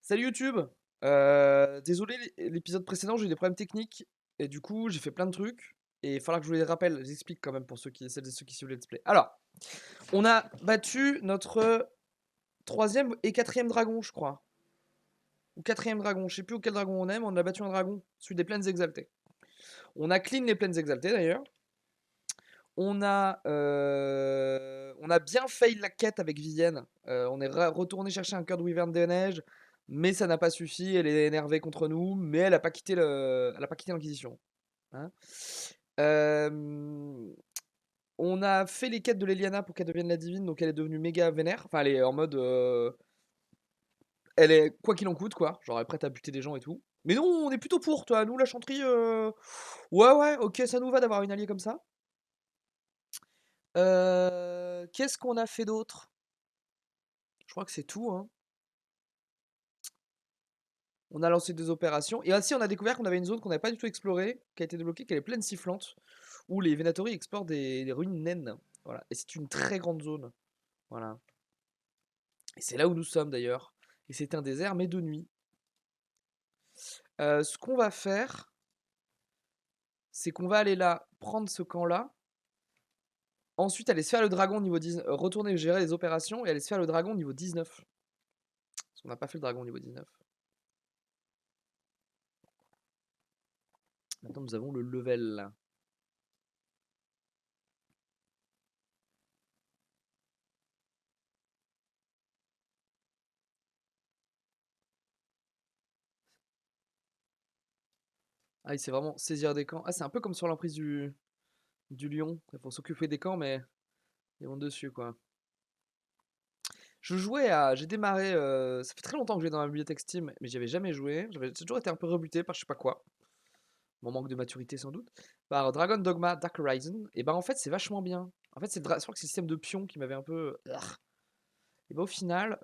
Salut YouTube! Désolé, l'épisode précédent, j'ai eu des problèmes techniques et du coup, j'ai fait plein de trucs et il falloir que je vous les rappelle. J'explique quand même pour celles et ceux qui suivent le let's play. Alors, on a battu notre troisième et quatrième dragon, je crois. Ou quatrième dragon, je sais plus auquel dragon on est, mais on a battu un dragon, celui des plaines exaltées. On a clean les plaines exaltées d'ailleurs. On a bien fail la quête avec Vivienne. On est retourné chercher un cœur de Wyvern des Neiges, mais ça n'a pas suffi. Elle est énervée contre nous, mais elle n'a pas quitté l'Inquisition. Hein. Euh, on a fait les quêtes de l'Eliana pour qu'elle devienne la divine, donc elle est devenue méga vénère. Enfin, elle est en mode. Elle est quoi qu'il en coûte, quoi. Genre, elle est prête à buter des gens et tout. Mais non, on est plutôt pour, toi. Nous, la chanterie. Ouais, ouais, ok, ça nous va d'avoir une alliée comme ça. Qu'est-ce qu'on a fait d'autre? Je crois que c'est tout, hein. On a lancé des opérations. Et ainsi, on a découvert qu'on avait une zone qu'on n'avait pas du tout explorée, qui a été débloquée, qui est pleine sifflante, où les Venatori explorent des ruines naines. Voilà. Et c'est une très grande zone. Voilà. Et c'est là où nous sommes d'ailleurs. Et c'est un désert, mais de nuit. Ce qu'on va faire, c'est qu'on va aller là, prendre ce camp-là. Ensuite, aller se faire le dragon niveau 19. Retourner gérer les opérations et aller se faire le dragon niveau 19. Parce qu'on n'a pas fait le dragon niveau 19. Maintenant, nous avons le level. Ah, c'est vraiment saisir des camps. Ah, c'est un peu comme sur l'emprise du lion. Il faut s'occuper des camps, mais ils vont dessus, quoi. Je jouais à. J'ai démarré. Ça fait très longtemps que je vais dans la bibliothèque Steam, mais j'y avais jamais joué. J'ai toujours été un peu rebuté par je sais pas quoi. Mon manque de maturité, sans doute. Par Dragon Dogma Dark Horizon. Et ben en fait, c'est vachement bien. En fait, je crois que c'est le système de pion qui m'avait un peu. Et ben au final,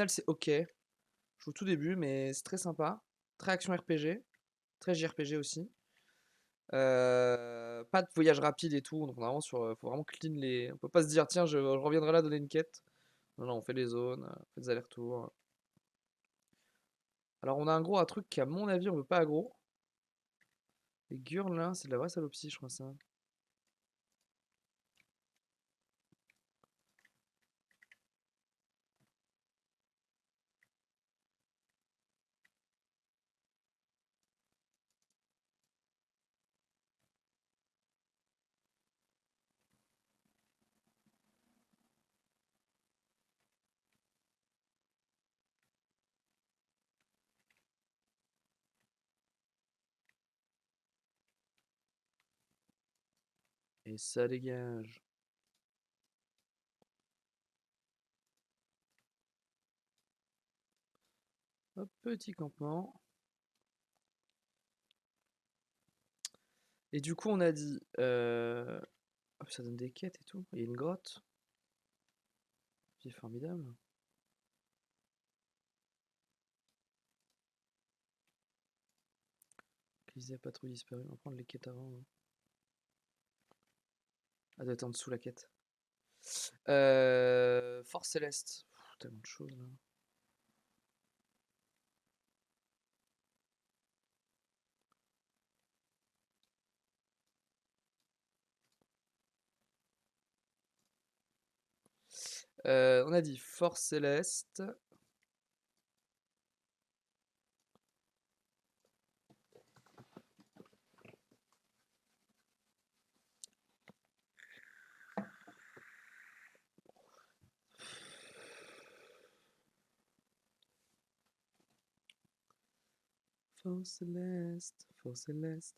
c'est ok. Je joue au tout début, mais c'est très sympa. Très action RPG. Très JRPG aussi. Pas de voyage rapide et tout, donc on est vraiment faut vraiment clean les. On peut pas se dire tiens je reviendrai là donner une quête. Non non on fait les zones, on fait des allers-retours. Alors on a un gros un truc qui à mon avis on veut pas aggro. Les gurnes là c'est de la vraie salopsie je crois ça. Et ça dégage. Hop, petit campement. Et du coup on a dit hop, ça donne des quêtes et tout. Il y a une grotte. C'est formidable. Utiliser la patrouille disparue. On va prendre les quêtes avant. Hein. Ah, doit être en dessous la quête. Force céleste. Pff, tellement de choses là. On a dit force céleste. Force céleste, force céleste.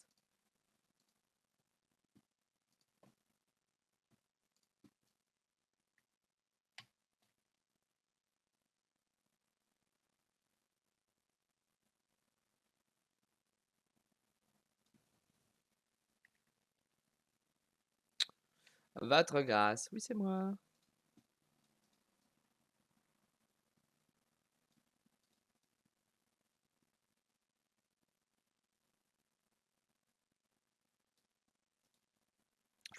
Votre grâce. Oui, c'est moi.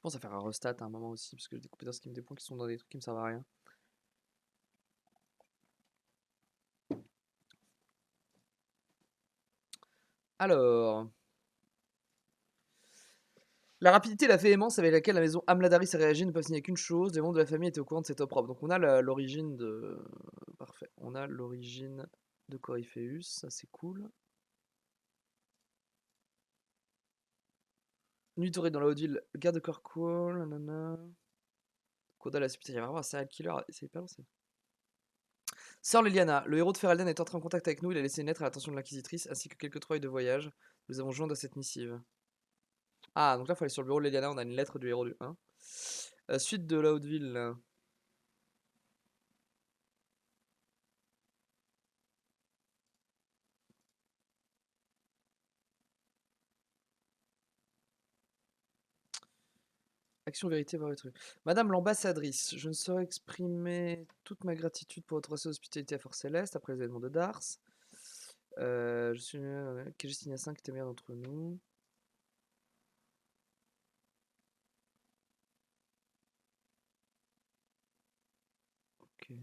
Je pense à faire un restat à un moment aussi, parce que j'ai des compétences qui me des points qui sont dans des trucs qui me servent à rien. Alors. La rapidité et la véhémence avec laquelle la maison Amladaris a réagi ne peuvent signer qu'une chose, les membres de la famille étaient au courant de cette opprobre. Donc on a l'origine de... Parfait. On a l'origine de Corypheus, ça c'est cool. Nuit dorée dans la haute ville, garde de Cornwall, nanana. Coda la putain, il y a vraiment un serial killer, c'est hyper long ça. Sœur Liliana, le héros de Ferelden est entré en contact avec nous, il a laissé une lettre à l'attention de l'inquisitrice ainsi que quelques trouvailles de voyage. Nous avons joint à cette missive. Ah, donc là, il faut aller sur le bureau de Liliana, on a une lettre du héros du 1. Suite de la haute ville. Action vérité, voir le truc. Madame l'ambassadrice, je ne saurais exprimer toute ma gratitude pour votre hospitalité à Fort Céleste après les événements de Dars. Je suis que j'ai signé à 5 témoins d'entre nous. Ok.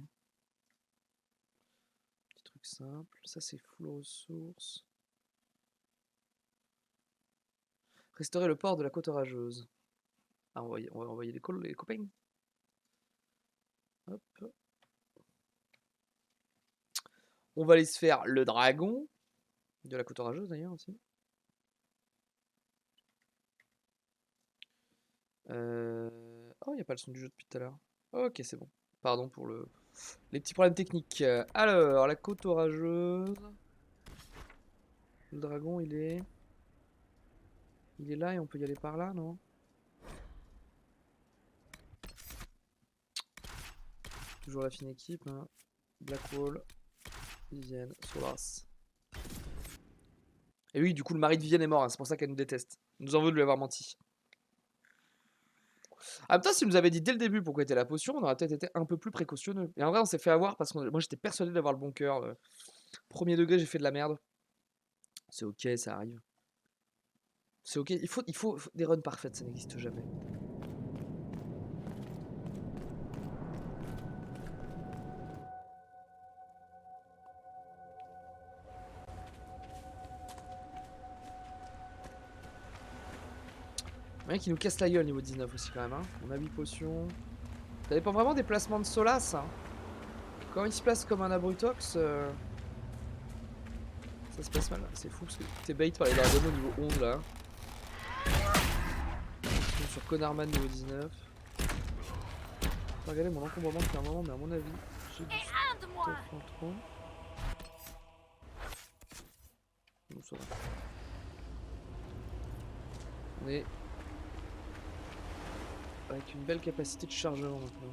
Petit truc simple. Ça c'est full ressources. Restaurer le port de la côte orageuse. Ah, on va envoyer les copains. Hop. On va aller se faire le dragon. De la côte orageuse d'ailleurs aussi. Oh, il n'y a pas le son du jeu depuis tout à l'heure. Ok, c'est bon. Pardon pour les petits problèmes techniques. Alors, la côte orageuse. Le dragon, il est là et on peut y aller par là, non? Toujours la fine équipe. Hein. Blackwall, Vivienne, Solas. Et oui, du coup, le mari de Vivienne est mort. Hein, c'est pour ça qu'elle nous déteste. Elle nous en veut de lui avoir menti. En même temps, si nous avait dit dès le début pourquoi était la potion, on aurait peut-être été un peu plus précautionneux. Et en vrai, on s'est fait avoir parce que moi j'étais persuadé d'avoir le bon cœur. Premier degré, j'ai fait de la merde. C'est ok, ça arrive. C'est ok, il faut des runs parfaites, ça n'existe jamais. Le mec, il nous casse la gueule niveau 19 aussi quand même. Hein. On a 8 potions. Ça dépend vraiment des placements de Solas. Hein. Quand il se place comme un Abrutox, ça se passe mal. C'est fou parce que t'es bait par les dragons au niveau 11 là. Sur Conarman niveau 19. Faut regarder mon encombrement depuis un moment, mais à mon avis, j'ai du stuff en trop. Bon, ça va. On est avec une belle capacité de chargement maintenant.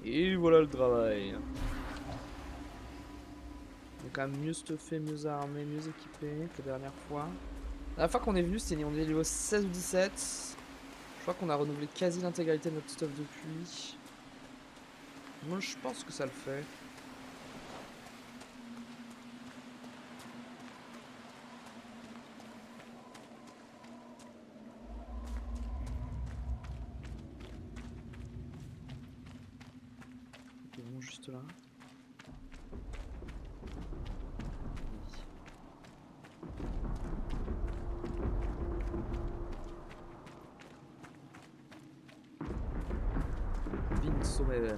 Et voilà le travail. On est quand même mieux stuffé, mieux armé, mieux équipé que la dernière fois. La dernière fois qu'on est venu, c'était on est niveau 16 ou 17. Je crois qu'on a renouvelé quasi l'intégralité de notre stuff depuis. Moi je pense que ça le fait. Ok, bon, juste là. Sommer.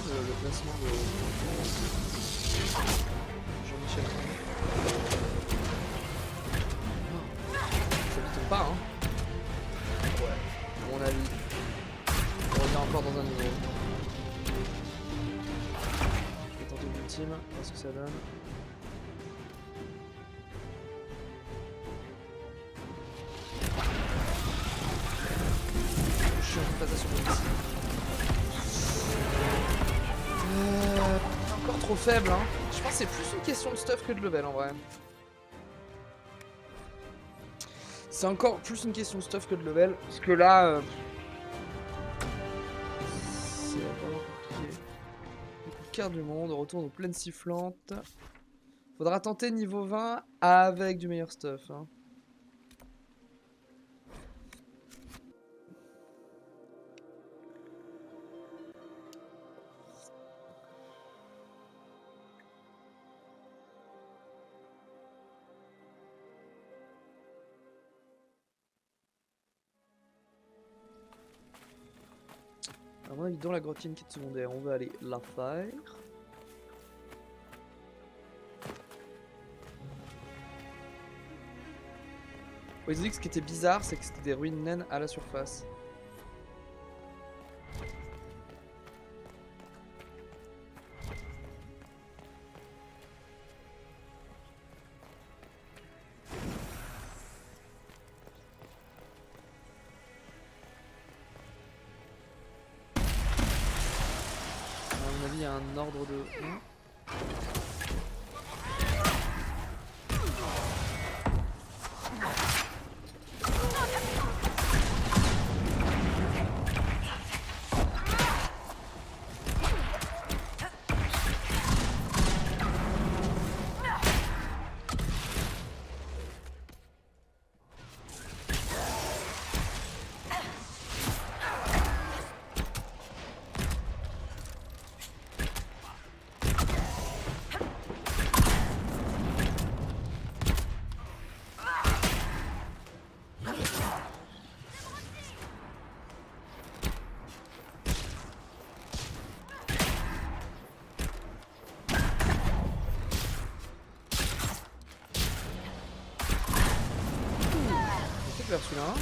Le placement de Jean-Michel. Ça m'étonne pas, hein. À mon avis. On revient encore dans un niveau. Je vais tenter l'ultime, voir ce que ça donne. trop faible, hein. Je pense que c'est plus une question de stuff que de level en vrai. C'est encore plus une question de stuff que de level. Parce que là... c'est vraiment compliqué. Beaucoup de cartes du monde, on retourne aux plaines sifflantes. Faudra tenter niveau 20 avec du meilleur stuff. Hein. À mon avis, dans la grotte, il y a une quête secondaire. On va aller la faire. Ils ont dit que ce qui était bizarre, c'est que c'était des ruines naines à la surface. À mon avis, il y a un ordre de... Vers celui-là.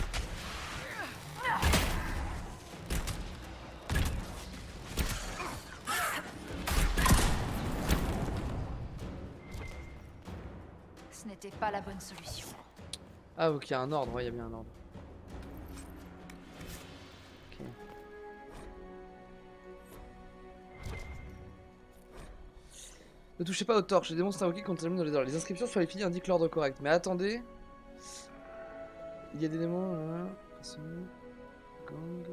Ce n'était pas la bonne solution. Ah ok, il y a un ordre, ouais, il y a bien un ordre. Ok. Ne touchez pas aux torches, les démons sont invoqués quand ils terminent dans les ordres. Les inscriptions sur les filets indiquent l'ordre correct. Mais attendez. Il y a des démons là. Gang.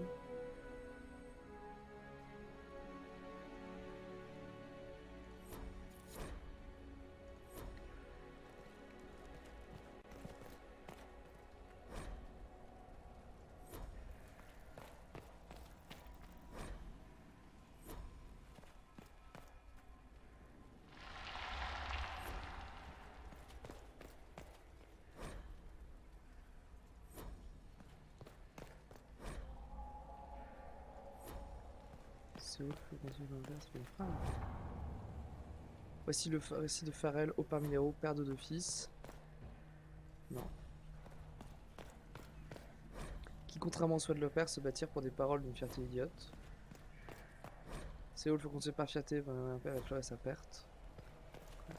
Voici le récit de Pharrell, haut parmi les hauts, père de deux fils. Non. Qui, contrairement au souhait de leur père, se bâtirent pour des paroles d'une fierté idiote. Séoul fut construit par fierté, par un père et fleurait sa perte. Ça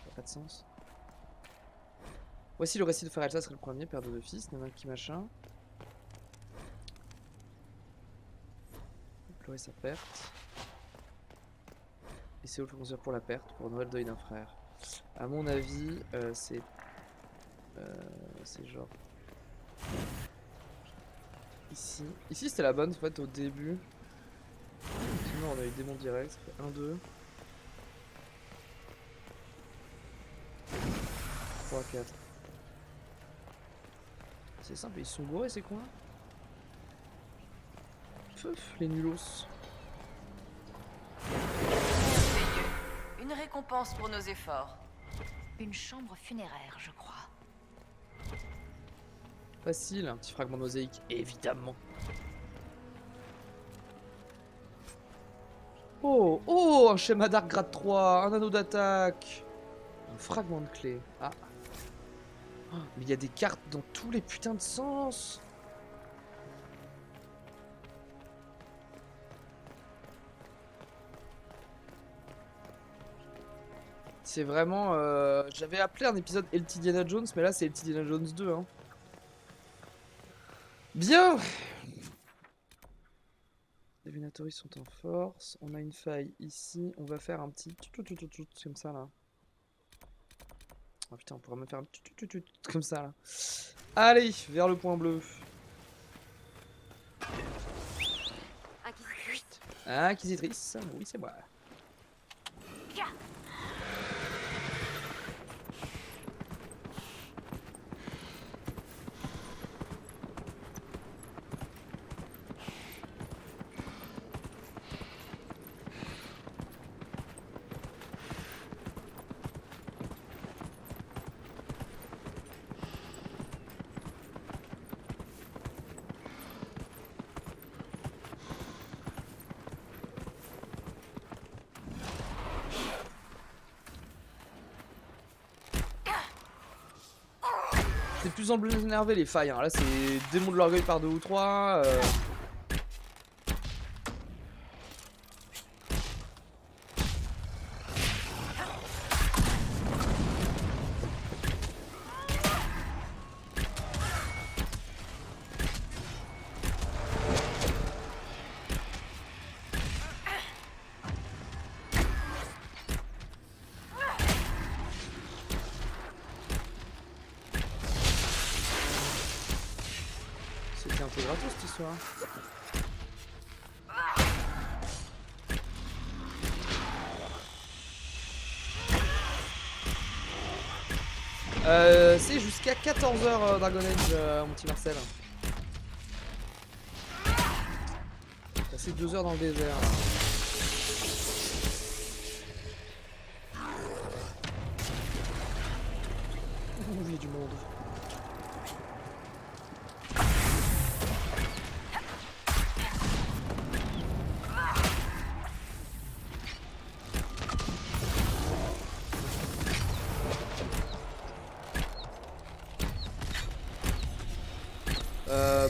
n'a pas de sens. Voici le récit de Pharrell, ça serait le premier, père de deux fils, qui machin. Pleurer sa perte. Et Séoul fut construit pour la perte, pour Noël deuil d'un frère. À mon avis, c'est genre ici. Ici c'était la bonne en fait au début. Sinon on a eu démon direct, ça fait 1, 2, 3, 4. C'est simple, ils sont bourrés ces coins. Feuf, les nulos. Une récompense pour nos efforts. Une chambre funéraire, je crois. Facile, un petit fragment de mosaïque, évidemment. Oh, oh, un schéma d'arc grade 3, un anneau d'attaque. Un fragment de clé. Ah. Oh, mais il y a des cartes dans tous les putains de sens. C'est vraiment... J'avais appelé un épisode Eltidiana Jones, mais là c'est Eltidiana Jones 2. Hein. Bien. Divinatories sont en force. On a une faille ici. On va faire un petit comme ça là. Oh putain, on pourrait même faire un comme ça là. Allez, vers le point bleu. Inquisitrice, oui c'est moi. C'est de plus en plus énervé les failles, hein. Là c'est démon de l'orgueil par 2 ou 3. C'était un peu gratos cette histoire. C'est jusqu'à 14h Dragon Age, mon petit Marcel. Passé 2 heures dans le désert. Ouh, il y a du monde.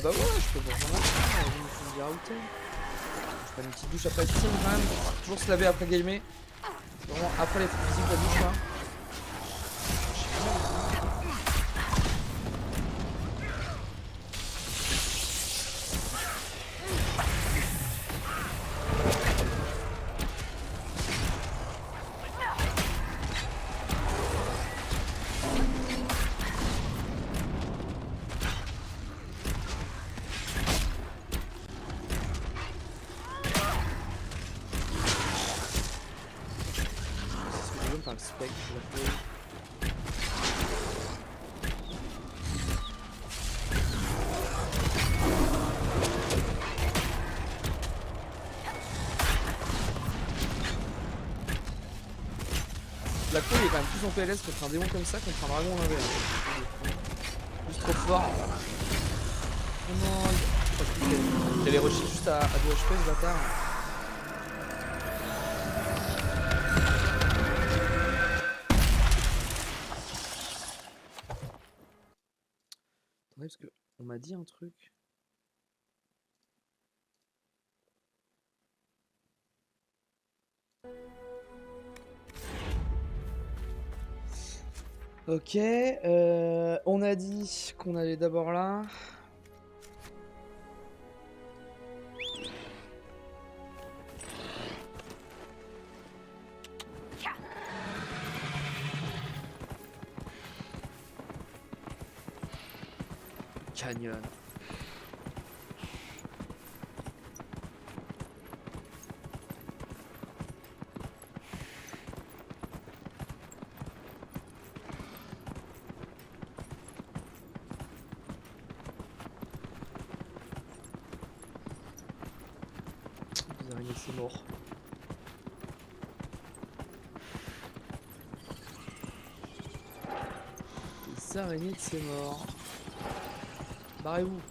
Bah ouais, je peux vous rejoindre là, je me suis routé. Je prends une petite douche après le team quand même. Toujours se laver après gamer. C'est vraiment après les physiques la douche là. Par le spectre, je la Black Hole est quand même plus en PLS contre un démon comme ça, contre un dragon en AV. Juste trop fort. Oh non, il a les rushés juste à 2 HP ce bâtard. Attendez, parce que on m'a dit un truc. Ok, on a dit qu'on allait d'abord là. Canyon. Les araignées, c'est mort. Les araignées, c'est mort. Barrez-vous.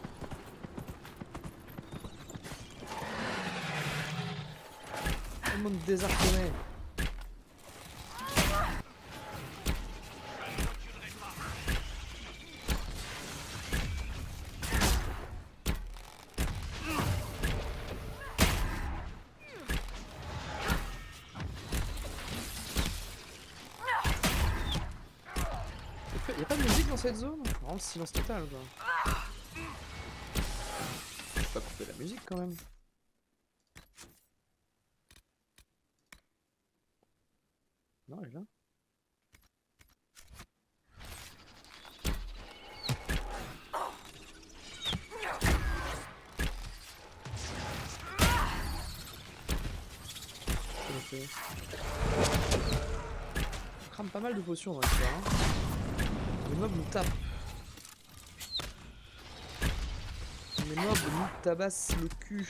Tout le monde désarçonné. Y'a pas de musique dans cette zone? Vraiment silence total quoi. Faut pas couper la musique quand même. Non, elle est là. Ok. On crame pas mal de potions dans l'histoire. Hein. Les mobs nous tapent. Les mobs nous tabassent le cul.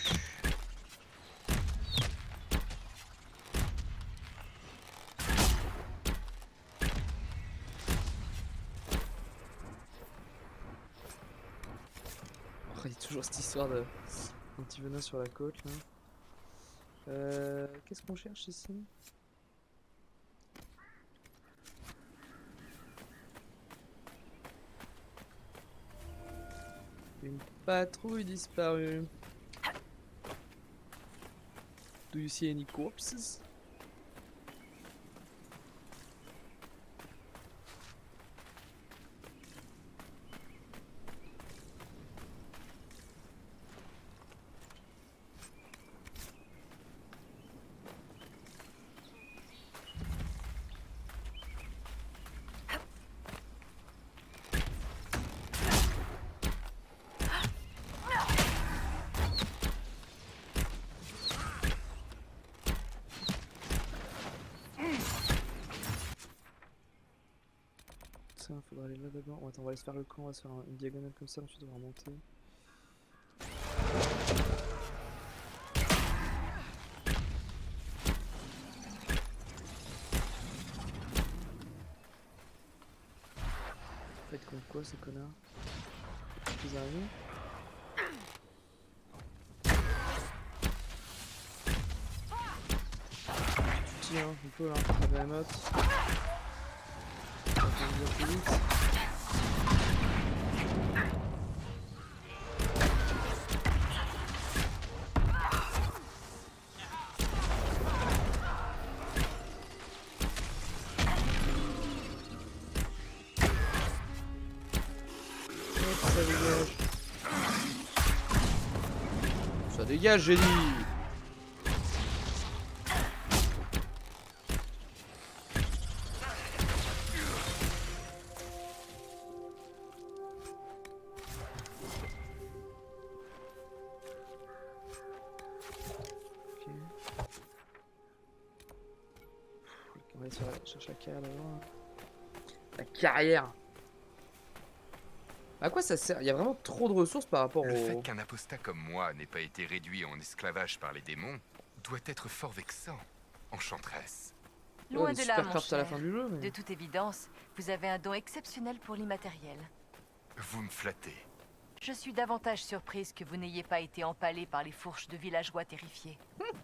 Oh, il y a toujours cette histoire de un petit venin sur la côte là. Qu'est-ce qu'on cherche ici? Une patrouille disparue. Do you see any corpses? Tiens, faudra aller là d'abord. Oh, attends, on va aller se faire le camp, on va se faire une diagonale comme ça, ensuite on va remonter. Faites contre quoi ces connards? Ils arrivent? Tu tiens un peu là, la behemoth. Ça va bien plus vite. Hop, ça dégage. Ça dégage, j'ai dit. On va aller chercher la carrière là-bas. La carrière. À quoi ça sert? Il y a vraiment trop de ressources par rapport Le au... fait qu'un apostat comme moi n'ait pas été réduit en esclavage par les démons doit être fort vexant, enchanteresse. Loin des de là, super mon cartes à la fin cher. du jeu, mais... De toute évidence, vous avez un don exceptionnel pour l'immatériel. Vous me flattez. Je suis davantage surprise que vous n'ayez pas été empalé par les fourches de villageois terrifiés.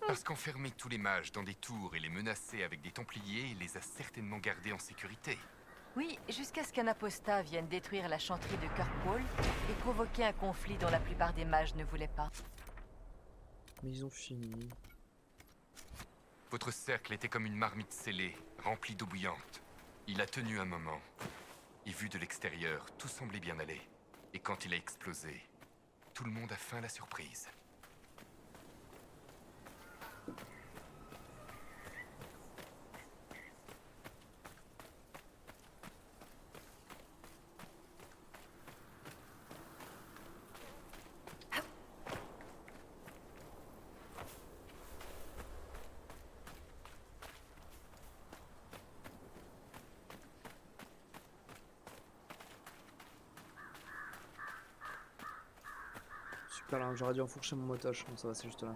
Parce qu'enfermer tous les mages dans des tours et les menacer avec des templiers les a certainement gardés en sécurité. Oui, jusqu'à ce qu'un apostat vienne détruire la chanterie de Kirkwall et provoquer un conflit dont la plupart des mages ne voulaient pas. Mais ils ont fini. Votre cercle était comme une marmite scellée, remplie d'eau bouillante. Il a tenu un moment. Et vu de l'extérieur, tout semblait bien aller. Et quand il a explosé, tout le monde a faim la surprise. Super là, j'aurais dû enfourcher mon motoche, bon, ça va, c'est juste là.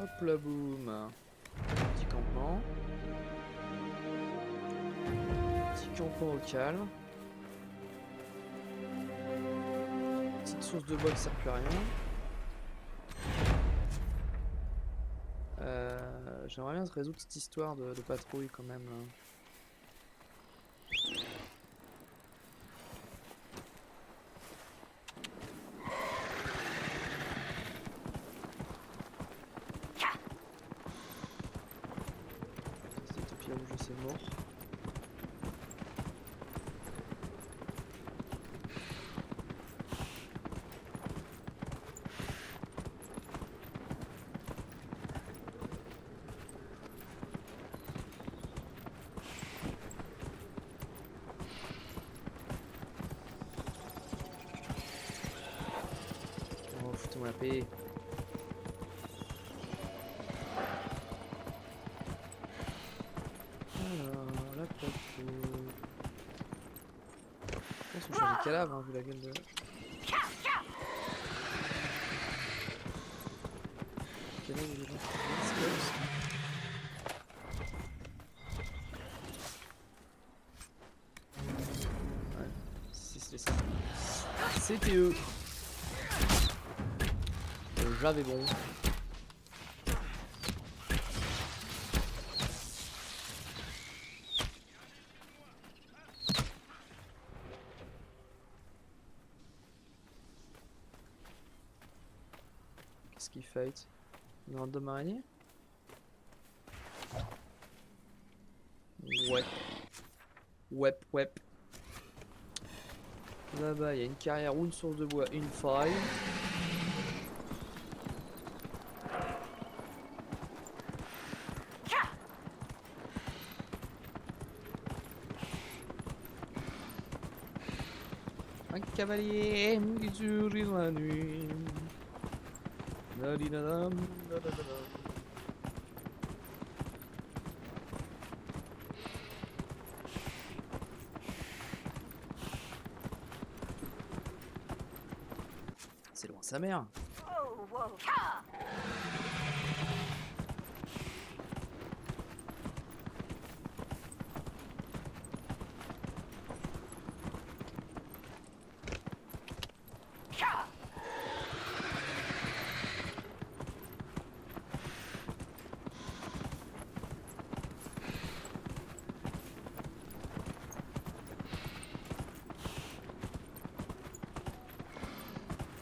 Hop là, boum. Petit campement. Petit campement au calme. Petite source de bois qui sert plus à rien. J'aimerais bien résoudre cette histoire de patrouille quand même. Là. lâchez-moi la paix. Alors, la plateau. Je pense qu'on change de cadavre, hein, vu la gueule de... Cadavre de gens. C'est quoi, ça? Ouais, si c'est ça. CTE. J'avais bon. Qu'est-ce qu'il fight? Une random araignée? Ouais. Ouais. Là-bas, il y a une carrière ou une source de bois, une faille. Un cavalier qui surgit dans la nuit. Nadinadam, nadadadam. C'est loin sa mère.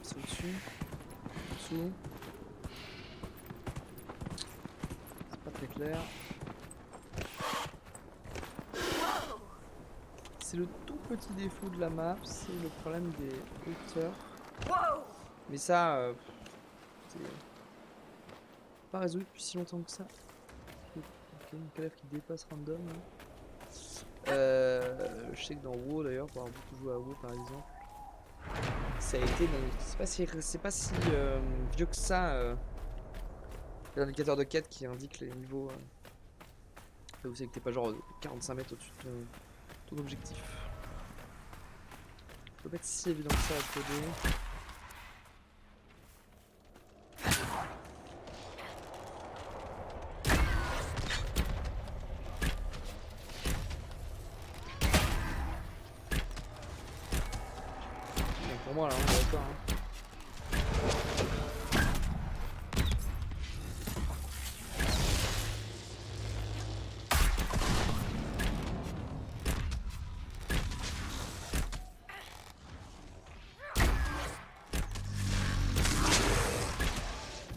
C'est au-dessus. Dessous. C'est pas très clair. C'est le tout petit défaut de la map, c'est le problème des hauteurs. Mais ça, c'est pas résolu depuis si longtemps que ça. Ok, une cadavre qui dépasse random. Hein. Je sais que dans WoW d'ailleurs, pour avoir beaucoup joué à WoW par exemple, ça a été, c'est pas si vieux que ça. L'indicateur de quête qui indique les niveaux. Là vous savez que t'es pas genre 45 mètres au-dessus de ton objectif. Ça peut pas être si évident que ça à coder. Pour moi là, on est d'accord. Hein.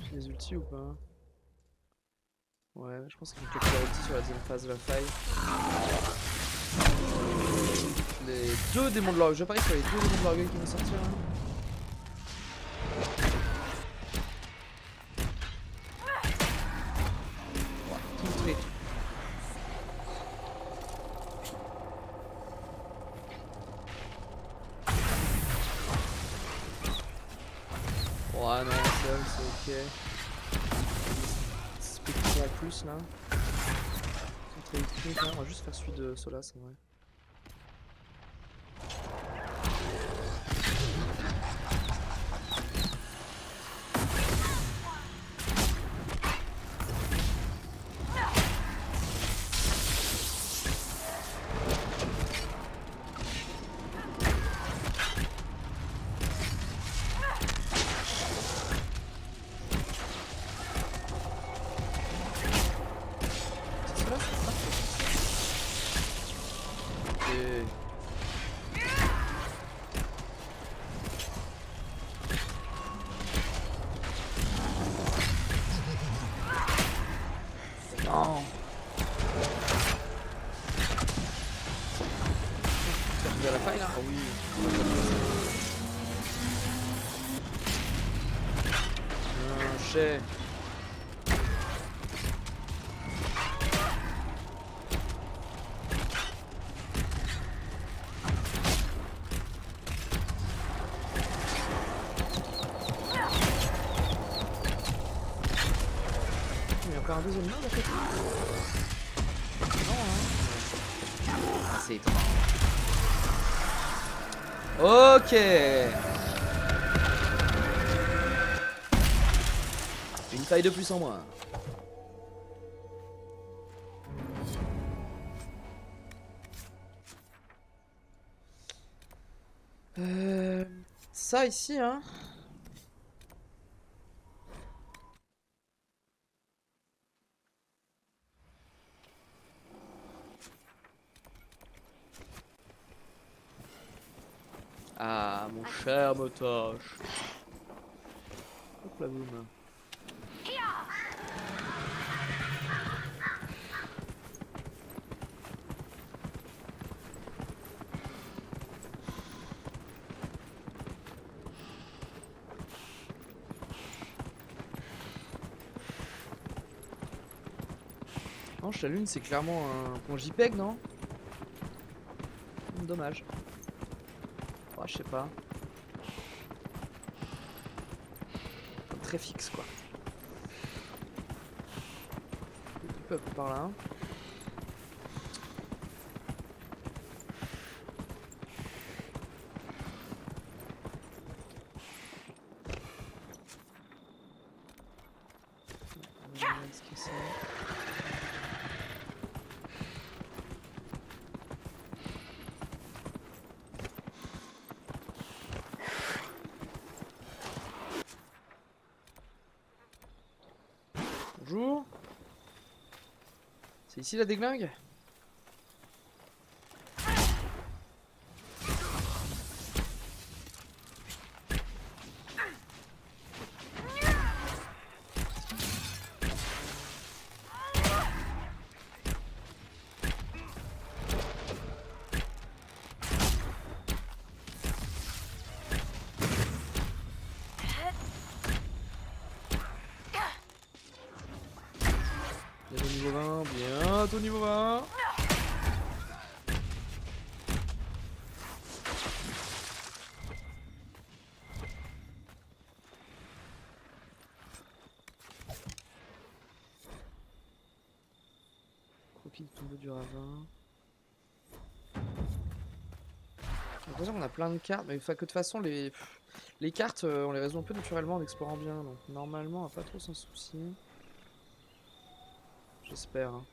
J'ai les ultis ou pas? Ouais, je pense qu'il faut capturer ulti sur la deuxième phase de la faille. Les deux démons de l'orgueil, je parie qu'il y a les deux démons de l'orgueil qui vont sortir. Hein. Ouais, tout trait. Ouais, non, c'est ok. Spectre en plus là. Très électrique, hein. On va juste faire celui de Solas en vrai. Non. Tu arrives à la faille là? Ah oui. Un chais. deuxième mode à côté? Non, hein. Ah, c'est étonnant. Ok. Une taille de plus en moins. Ça ici, hein. Ah, mon cher motoche. Hop la boum. Non, la lune, c'est clairement un pont JPEG, non? Dommage. Oh, je sais pas. Très fixe, quoi. Du peuple par là. Bonjour. C'est ici la déglingue? Bientôt niveau 20, bientôt niveau 20. Croquis de tombeau du ravin. J'ai l'impression qu'on a plein de cartes, mais que de toute façon les cartes on les résout un peu naturellement en explorant bien, donc normalement on va pas trop s'en soucier. J'espère. Hein.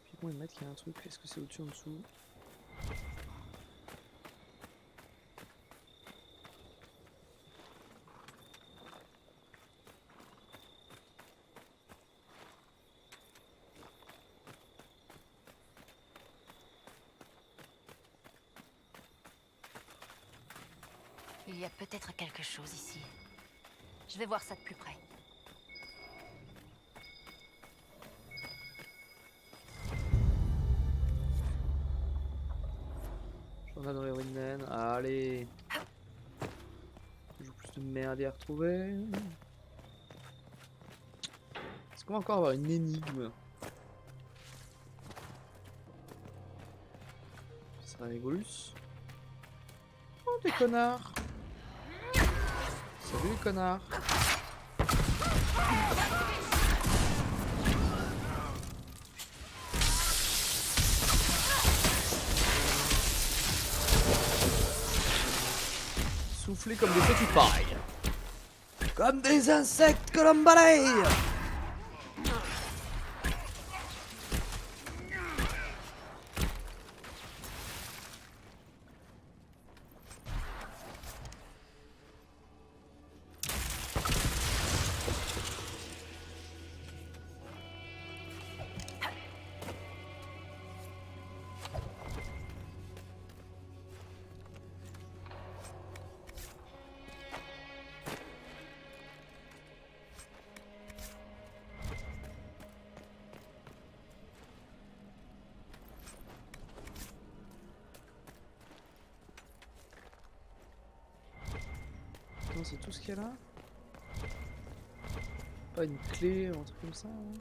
Puis bon, ils mettent qu'il y a un truc, est-ce que c'est au-dessus en dessous? Il y a peut-être quelque chose ici. Je vais voir ça de plus près. J'en ai dans les ruines naines. Allez. Toujours plus de merde à retrouver. Est-ce qu'on va encore avoir une énigme? Ce sera rigolus. Oh des connards. Salut les connards. Souffler comme des petites pailles. Comme des insectes que l'on balaye. C'est tout ce qu'il y a là? Pas une clé ou un truc comme ça hein.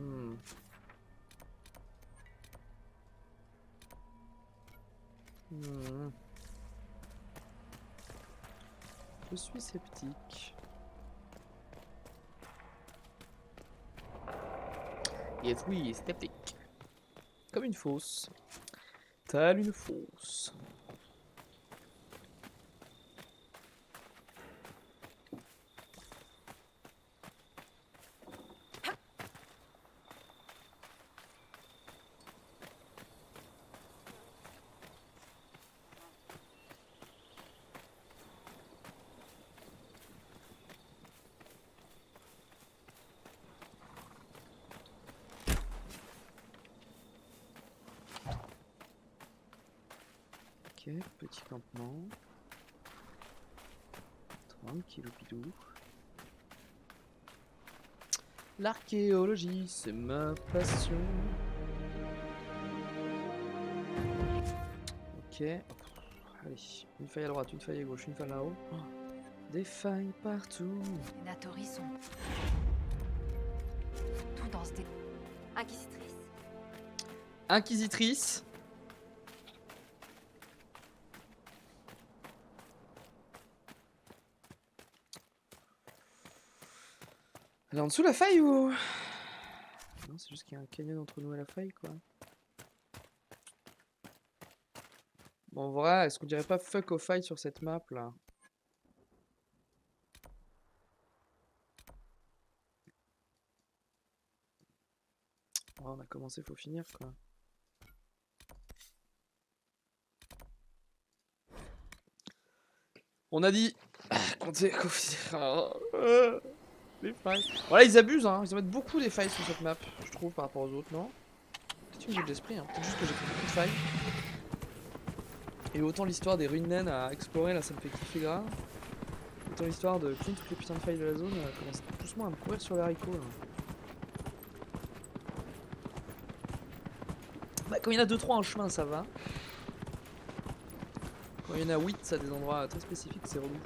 Hmm. Hmm. Je suis sceptique. Yes, oui, sceptique. Comme une fosse. Telle une fosse. Ok, petit campement. Tranquillou pilou. L'archéologie, c'est ma passion. Ok. Allez, une faille à droite, une faille à gauche, une faille là-haut. Oh, des failles partout. Les Natori sont... tout dans ce Inquisitrice. Inquisitrice. Elle est en dessous la faille ou... Non, c'est juste qu'il y a un canyon entre nous et la faille, quoi. Bon, en vrai, est-ce qu'on dirait pas fuck aux failles sur cette map, là? Oh, on a commencé, faut finir, quoi. On a dit... Comptez, faut finir. Les failles. Voilà, ils abusent, hein. Ils en mettent beaucoup des failles sur cette map, je trouve, par rapport aux autres, non? Peut-être une jeu d'esprit, hein. Peut-être juste que j'ai fait beaucoup de failles. Et autant l'histoire des ruines naines à explorer, là, ça me fait kiffer grave. Autant l'histoire de clean toutes les putains de failles de la zone, commence doucement à me courir sur les haricots, là. Bah, quand il y en a 2-3 en chemin, ça va. Quand il y en a 8 à des endroits très spécifiques, c'est relou.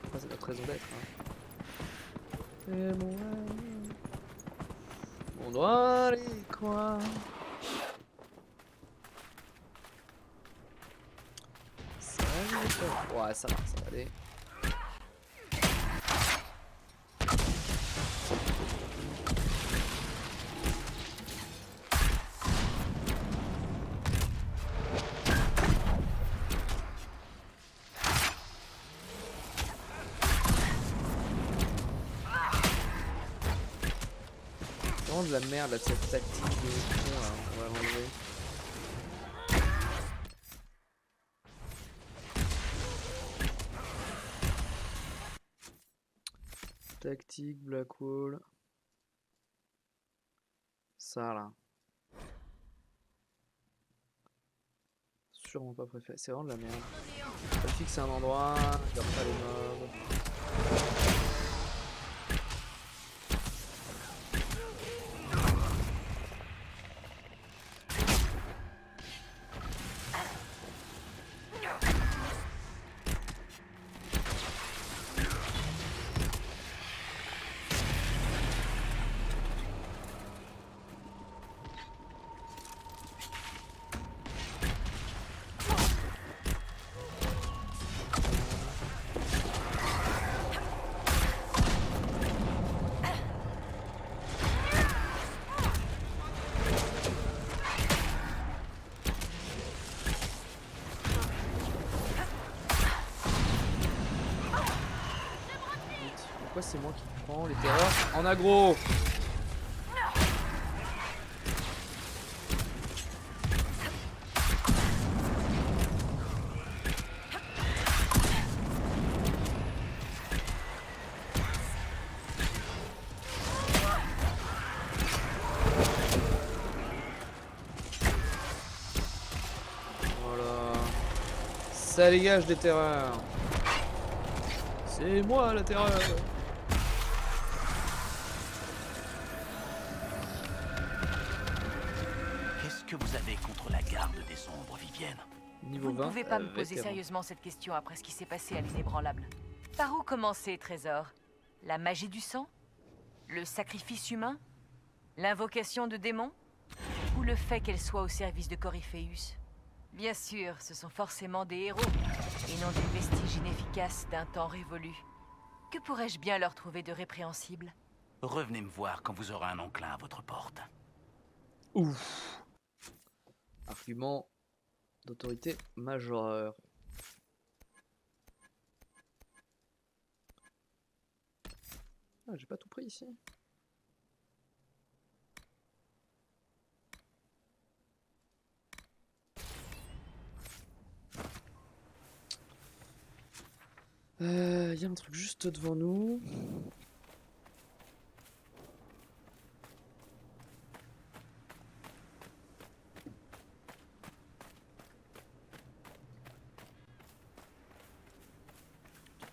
Enfin, c'est notre raison d'être, hein. Et moi, on doit les croire. Ça va, ouais, ça va aller. C'est vraiment de la merde là, de cette tactique de con là, on va l'enlever. Tactique, Black Wall. Ça là. Sûrement pas préféré, c'est vraiment de la merde. Ça fixe un endroit, garde pas les mobs. Pourquoi c'est moi qui prends les terreurs en aggro? Voilà. Ça dégage des terreurs. C'est moi la terreur. Qu'est-ce que vous avez contre la garde des ombres, Vivienne? Niveau Vous ne 20. pouvez pas me poser vétéran. sérieusement cette question après ce qui s'est passé à l'inébranlable. Par où commencer, Trésor? La magie du sang? Le sacrifice humain? L'invocation de démons? Ou le fait qu'elle soit au service de Coryphéus? Bien sûr, ce sont forcément des héros, et non des vestiges inefficaces d'un temps révolu. Que pourrais-je bien leur trouver de répréhensible? Revenez me voir quand vous aurez un enclin à votre porte. Ouf. Argument d'autorité majeure. Ah, j'ai pas tout pris ici. Y a un truc juste devant nous.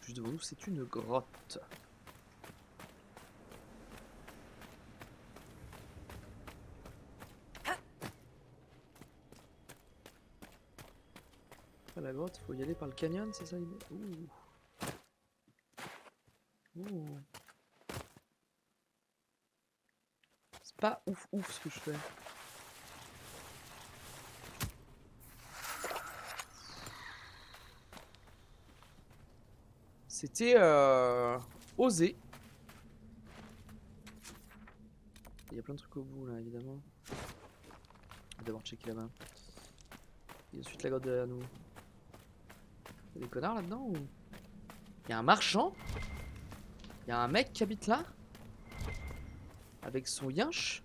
Juste devant nous, c'est une grotte. La grotte, faut y aller par le canyon, c'est ça l'idée? Ouh. Ouh. C'est pas ouf ouf ce que je fais. C'était osé. Il y a plein de trucs au bout là évidemment. On va d'abord checker là-bas. Et ensuite la grotte derrière nous. Il y a des connards là-dedans ou... Il y a un marchand? Il y a un mec qui habite là? Avec son yinche?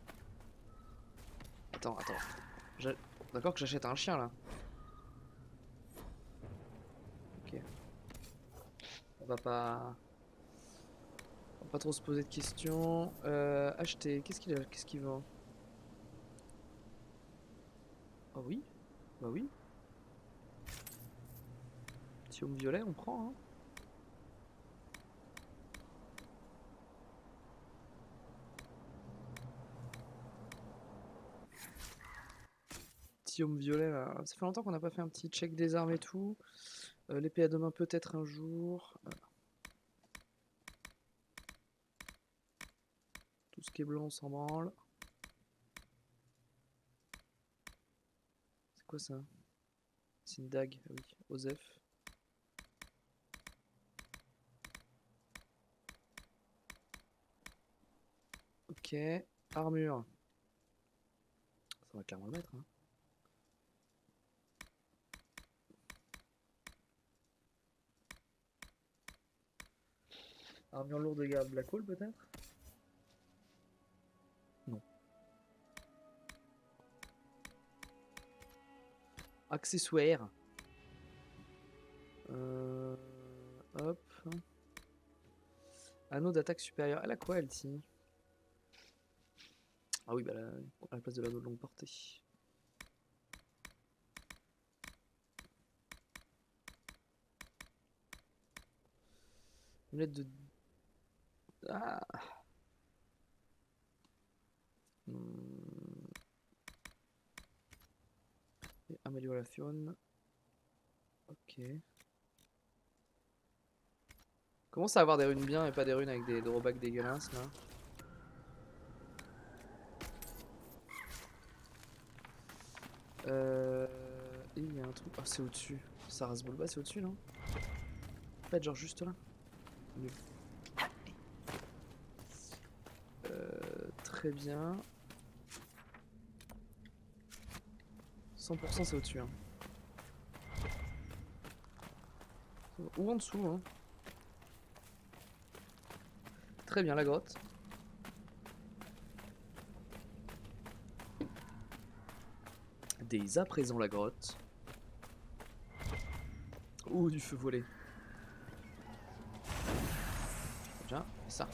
Attends. D'accord que j'achète un chien là. Ok. On va pas trop se poser de questions. Acheter. Qu'est-ce qu'il vend? Oh oui? Bah oui. Thiaume violet, on prend hein. Thiaume violet, là. Ça fait longtemps qu'on n'a pas fait un petit check des armes et tout. L'épée à deux mains peut-être un jour. Tout ce qui est blanc, on s'en branle. C'est quoi ça? C'est une dague, ah oui, Osef. Ok, armure. Ça va clairement le mettre. Hein. Armure lourde de garde Black Hole peut-être? Non. Accessoires. Hop. Anneau d'attaque supérieure. Elle a quoi elle, Ti? Ah oui, bah là, à la place de l'anneau de longue portée. Lunette de... Ah. Et amélioration. Ok. Commence à avoir des runes bien et pas des runes avec des drawbacks dégueulasses là. Et il y a un truc. Ah, c'est au-dessus. Ça rase boule bas, c'est au-dessus, non? Pas être genre juste là. Nul. Très bien. 100% c'est au-dessus. Hein. Ou en dessous. Hein. Très bien, la grotte. Dès à présent la grotte. Ouh, du feu volé. Déjà, ça.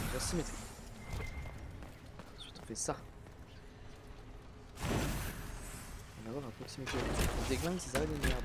Déjà symétrique. Ensuite on fait ça. On va avoir à proximité. On déglingue ces arrêts de merde.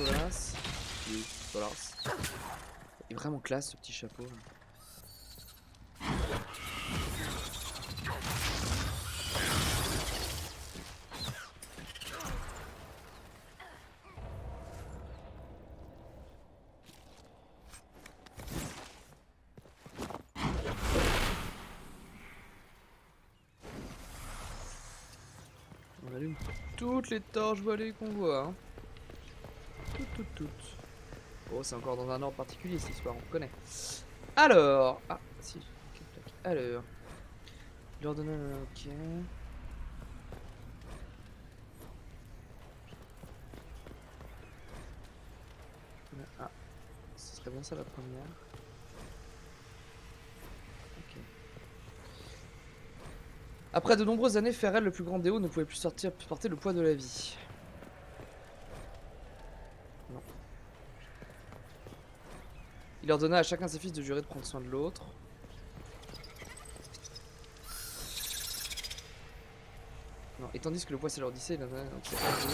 Dollars. Oui, Dollars. Il est vraiment classe ce petit chapeau. On allume toutes les torches voilées qu'on voit. Hein. Toutes. Oh, c'est encore dans un ordre particulier cette histoire, on connaît. Alors, ah, si. Alors, l'ordonnance, ok. Ah, ce serait bien ça la première. Ok. Après de nombreuses années, Ferrel, le plus grand déo, ne pouvait plus porter le poids de la vie. Non. Il ordonna à chacun de ses fils de jurer de prendre soin de l'autre. Non, et tandis que le poids s'alourdissait, il en a donc c'est pas joué.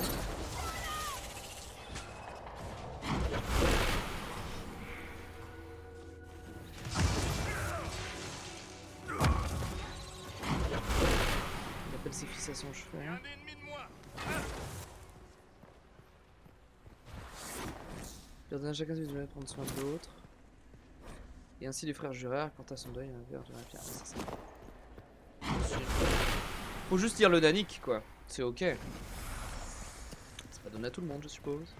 Il appelle ses fils à son chevet. Il ordonna à chacun de ses fils de prendre soin de l'autre. Et ainsi les frères jurèrent quant à son deuil un verre de la pierre. C'est ça. Faut juste lire le Danik quoi, c'est ok. C'est pas donné à tout le monde je suppose.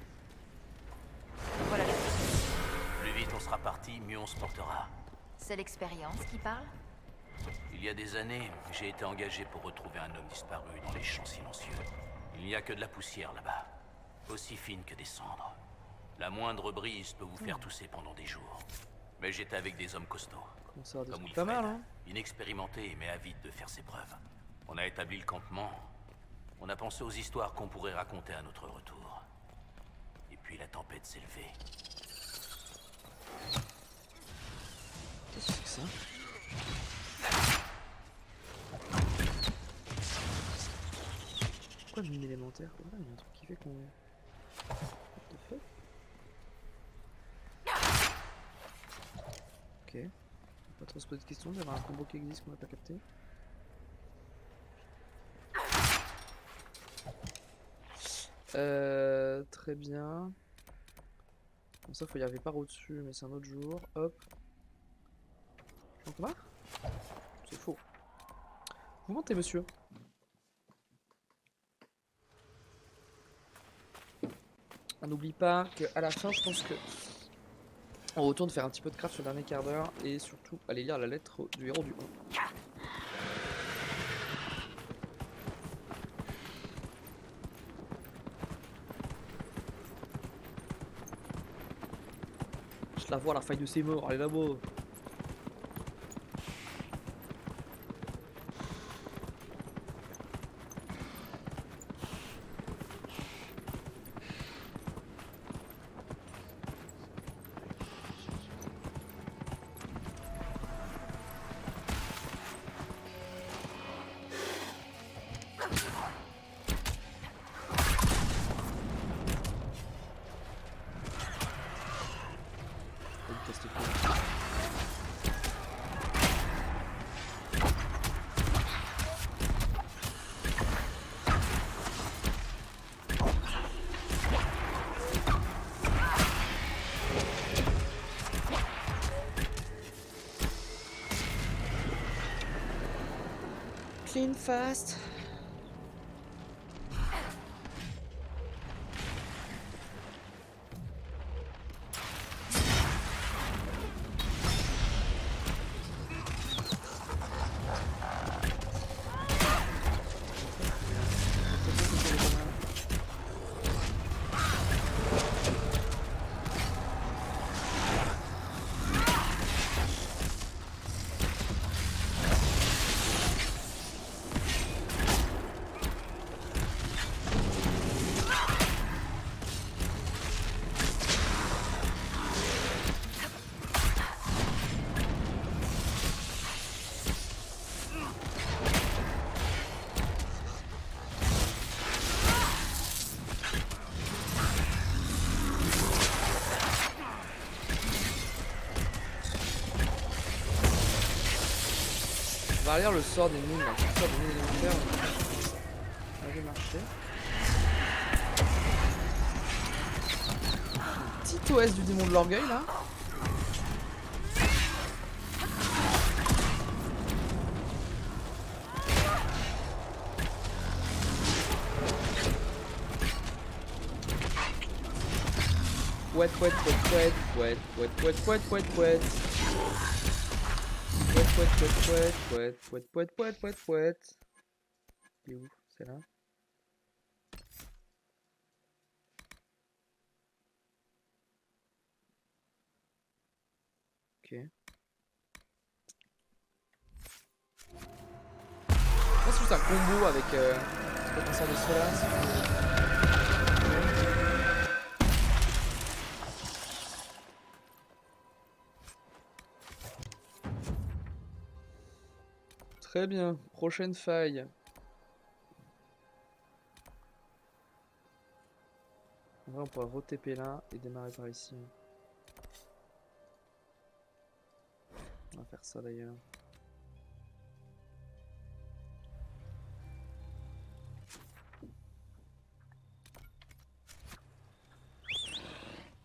Voilà la... Plus vite on sera parti, mieux on se portera. C'est l'expérience qui parle? Il y a des années, j'ai été engagé pour retrouver un homme disparu dans les champs silencieux. Il n'y a que de la poussière là-bas, aussi fine que des cendres. La moindre brise peut vous faire tousser pendant des jours. Mais j'étais avec des hommes costauds. Comment ça, des Comme trucs pas Wilfred, mal hein. inexpérimenté mais avide de faire ses preuves. On a établi le campement. On a pensé aux histoires qu'on pourrait raconter à notre retour. Et puis la tempête s'est levée. Qu'est-ce que c'est que ça? Pourquoi mine élémentaire? Ouais, il y a un truc qui fait qu'on... What the fuck? Ok. On va pas trop se poser de questions, il y aura un combo qui existe qu'on n'a pas capté. Très bien. Comme ça, faut y arriver par au-dessus, mais c'est un autre jour. Hop. En combat? C'est faux. Vous montez, monsieur. On n'oublie pas qu'à la fin, je pense que on retourne faire un petit peu de craft sur le dernier quart d'heure et surtout aller lire la lettre du héros du 1. Je la vois, la faille de ses morts, elle est là-bas. Clean fast. va relire le sort des mines. Le sort des mines élémentaires. Ça avait marché. Petit OS du démon de l'orgueil là. Pouet, pouet, pouet, pouet, pouet, pouet, pouet, pouet, pouet, pouet. Pouet, pouet, pouet, pouet, pouet, pouet, pouet, pouet, pouet, pouet. Il est où? C'est là. Ok. C'est juste un combo avec un sort de cela. Très bien, prochaine faille. En vrai, on pourrait re-TP là et démarrer par ici. On va faire ça d'ailleurs.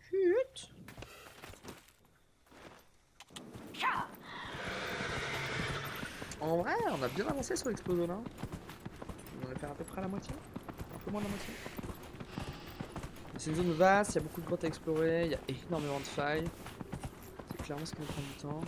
Chut. En vrai, on a bien avancé sur l'explosion là. On va faire à peu près la moitié. Un peu moins de la moitié. C'est une zone vaste, il y a beaucoup de grottes à explorer, il y a énormément de failles. C'est clairement ce qui nous prend du temps.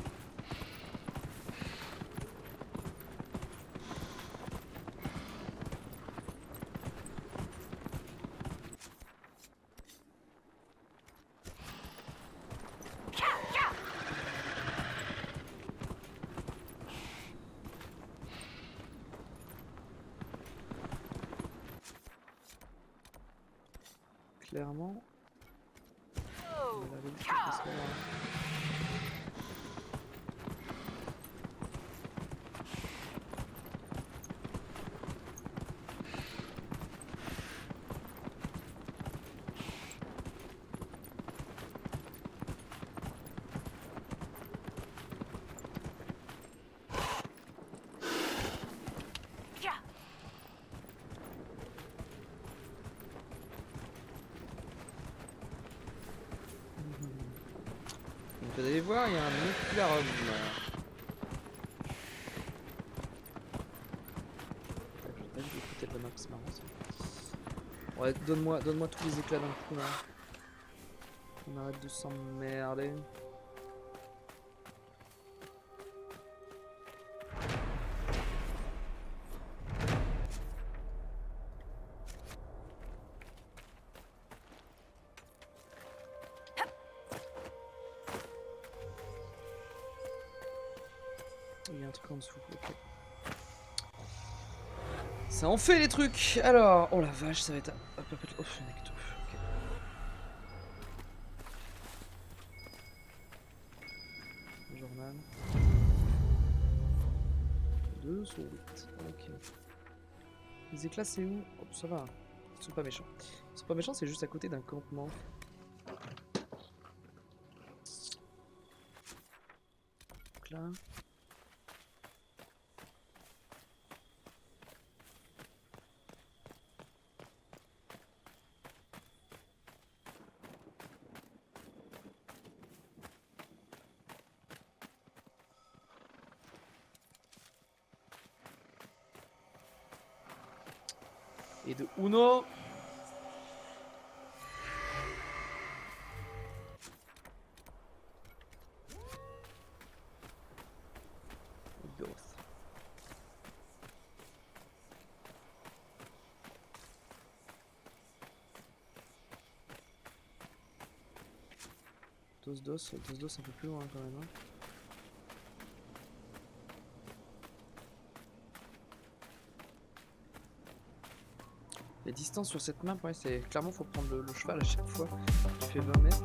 Clairement. Vous allez voir, il y a un Neclarum. Je vais écouter de la map, c'est marrant ça. Ouais, donne-moi tous les éclats d'un coup là. On arrête de s'emmerder. Il y a un truc en dessous, ok. Ça en fait les trucs. Alors, oh la vache, ça va être... Hop, hop, hop, oh, il y en a que tout. Ok. Journal. 2 sur 8. Ok. Les éclats, c'est où? Oh, ça va. Ils sont pas méchants. Ils sont pas méchants, c'est juste à côté d'un campement. Donc là. Et de Uno. Dos. Dos un peu plus loin quand même. Hein. Les distances sur cette map, ouais, c'est clairement faut prendre le cheval à chaque fois. Tu fais 20 mètres.